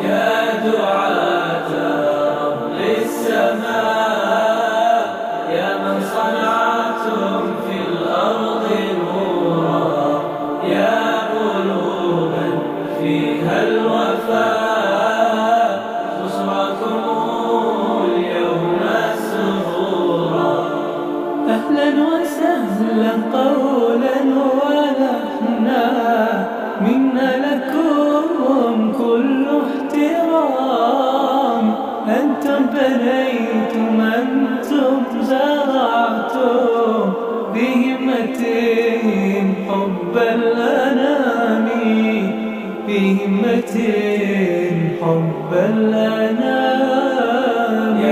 يا دعاة رب السماء يا من صنعتم في الأرض نورا يا قلوبا فيها الوفاء بشراكم اليوم سرورا. أهلا وسهلا قولا ولحنا منا لكم كل احترام. أنتم بنيتم أنتم زرعتم بهمتهم حب الله